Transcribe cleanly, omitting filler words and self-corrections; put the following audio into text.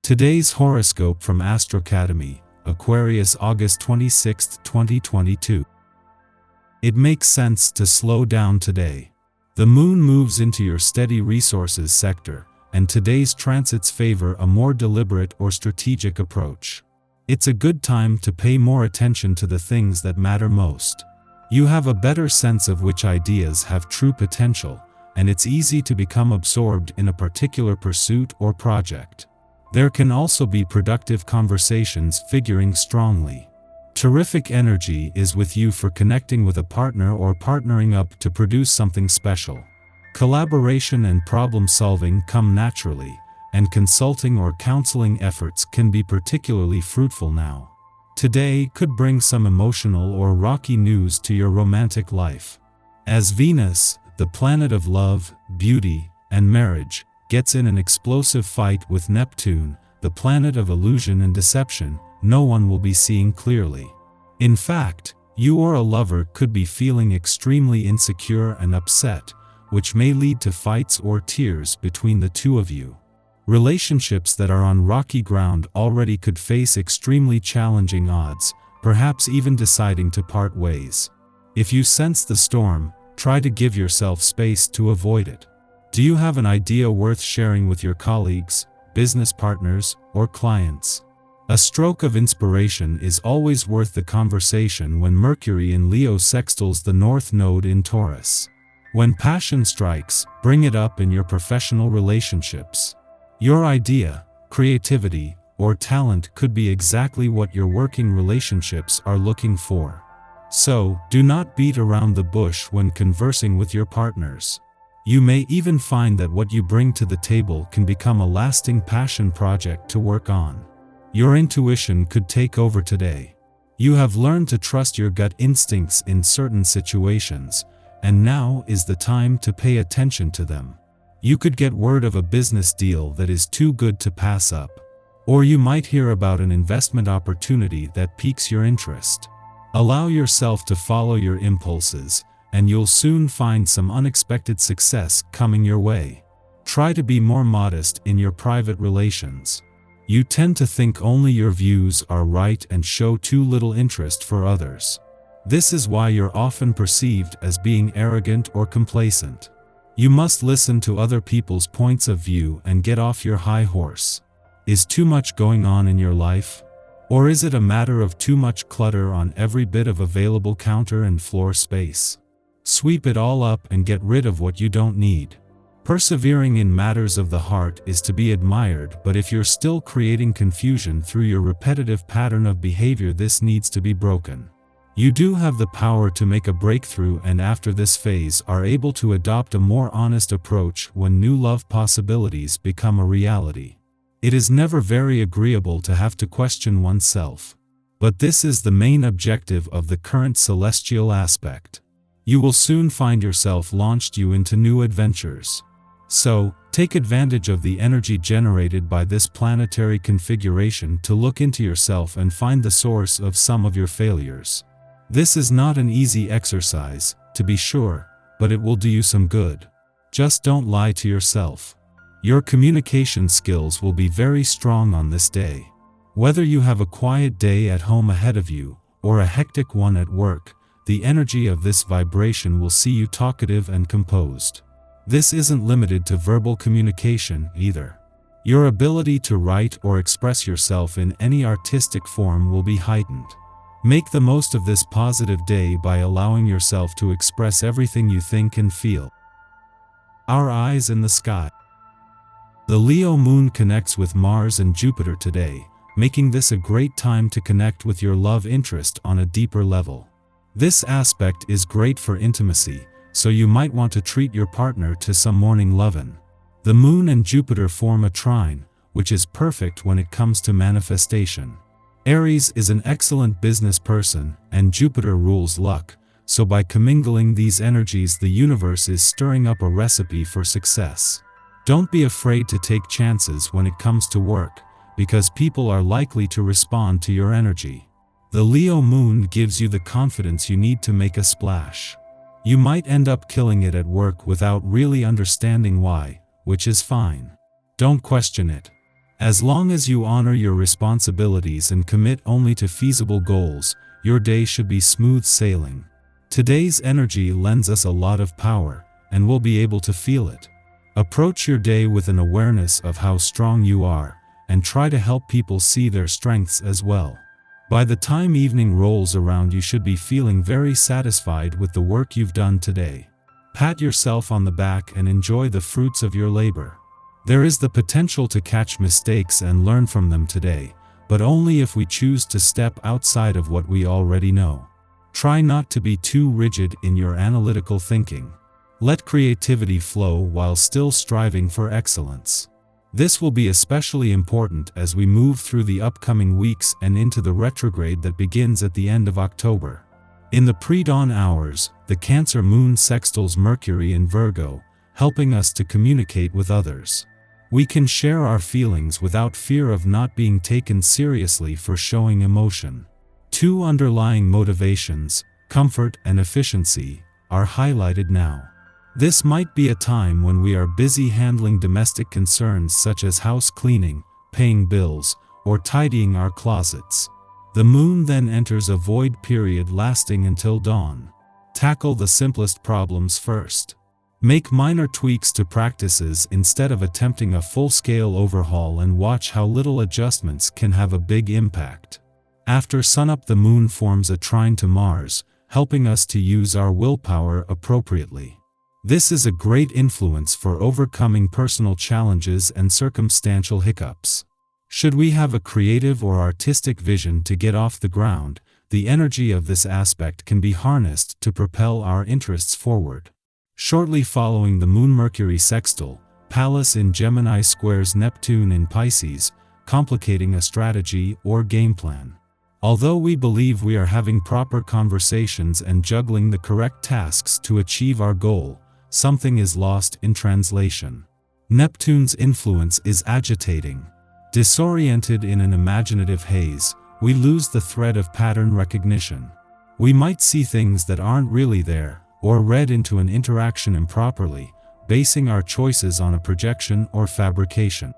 Today's horoscope from Astrocademy, Aquarius August 26, 2022. It makes sense to slow down today. The moon moves into your steady resources sector, and today's transits favor a more deliberate or strategic approach. It's a good time to pay more attention to the things that matter most. You have a better sense of which ideas have true potential, and it's easy to become absorbed in a particular pursuit or project. There can also be productive conversations figuring strongly. Terrific energy is with you for connecting with a partner or partnering up to produce something special. Collaboration and problem solving come naturally, and consulting or counseling efforts can be particularly fruitful now. Today could bring some emotional or rocky news to your romantic life. As Venus, the planet of love, beauty, and marriage, gets in an explosive fight with Neptune, the planet of illusion and deception, no one will be seeing clearly. In fact, you or a lover could be feeling extremely insecure and upset, which may lead to fights or tears between the two of you. Relationships that are on rocky ground already could face extremely challenging odds, perhaps even deciding to part ways. If you sense the storm, try to give yourself space to avoid it. Do you have an idea worth sharing with your colleagues, business partners, or clients? A stroke of inspiration is always worth the conversation when Mercury in Leo sextiles the North Node in Taurus. When passion strikes, bring it up in your professional relationships. Your idea, creativity, or talent could be exactly what your working relationships are looking for. So, do not beat around the bush when conversing with your partners. You may even find that what you bring to the table can become a lasting passion project to work on. Your intuition could take over today. You have learned to trust your gut instincts in certain situations, and now is the time to pay attention to them. You could get word of a business deal that is too good to pass up. Or you might hear about an investment opportunity that piques your interest. Allow yourself to follow your impulses, and you'll soon find some unexpected success coming your way. Try to be more modest in your private relations. You tend to think only your views are right and show too little interest for others. This is why you're often perceived as being arrogant or complacent. You must listen to other people's points of view and get off your high horse. Is too much going on in your life? Or is it a matter of too much clutter on every bit of available counter and floor space? Sweep it all up and get rid of what you don't need. Persevering in matters of the heart is to be admired, but if you're still creating confusion through your repetitive pattern of behavior, this needs to be broken. You do have the power to make a breakthrough, and after this phase are able to adopt a more honest approach when new love possibilities become a reality. It is never very agreeable to have to question oneself. But this is the main objective of the current celestial aspect. You will soon find yourself launched into new adventures. So, take advantage of the energy generated by this planetary configuration to look into yourself and find the source of some of your failures. This is not an easy exercise, to be sure, but it will do you some good. Just don't lie to yourself. Your communication skills will be very strong on this day. Whether you have a quiet day at home ahead of you, or a hectic one at work, the energy of this vibration will see you talkative and composed. This isn't limited to verbal communication either. Your ability to write or express yourself in any artistic form will be heightened. Make the most of this positive day by allowing yourself to express everything you think and feel. Our eyes in the sky. The Leo moon connects with Mars and Jupiter today, making this a great time to connect with your love interest on a deeper level. This aspect is great for intimacy, so you might want to treat your partner to some morning lovin'. The moon and Jupiter form a trine, which is perfect when it comes to manifestation. Aries is an excellent business person, and Jupiter rules luck, so by commingling these energies, the universe is stirring up a recipe for success. Don't be afraid to take chances when it comes to work, because people are likely to respond to your energy. The Leo moon gives you the confidence you need to make a splash. You might end up killing it at work without really understanding why, which is fine. Don't question it. As long as you honor your responsibilities and commit only to feasible goals, your day should be smooth sailing. Today's energy lends us a lot of power, and we'll be able to feel it. Approach your day with an awareness of how strong you are, and try to help people see their strengths as well. By the time evening rolls around, you should be feeling very satisfied with the work you've done today. Pat yourself on the back and enjoy the fruits of your labor. There is the potential to catch mistakes and learn from them today, but only if we choose to step outside of what we already know. Try not to be too rigid in your analytical thinking. Let creativity flow while still striving for excellence. This will be especially important as we move through the upcoming weeks and into the retrograde that begins at the end of October. In the pre-dawn hours, the Cancer moon sextiles Mercury in Virgo, helping us to communicate with others. We can share our feelings without fear of not being taken seriously for showing emotion. Two underlying motivations, comfort and efficiency, are highlighted now. This might be a time when we are busy handling domestic concerns such as house cleaning, paying bills, or tidying our closets. The moon then enters a void period lasting until dawn. Tackle the simplest problems first. Make minor tweaks to practices instead of attempting a full-scale overhaul, and watch how little adjustments can have a big impact. After sunup, the moon forms a trine to Mars, helping us to use our willpower appropriately. This is a great influence for overcoming personal challenges and circumstantial hiccups. Should we have a creative or artistic vision to get off the ground, the energy of this aspect can be harnessed to propel our interests forward. Shortly following the Moon-Mercury sextile, Pallas in Gemini squares Neptune in Pisces, complicating a strategy or game plan. Although we believe we are having proper conversations and juggling the correct tasks to achieve our goal, something is lost in translation. Neptune's influence is agitating. Disoriented in an imaginative haze, we lose the thread of pattern recognition. We might see things that aren't really there, or read into an interaction improperly, basing our choices on a projection or fabrication.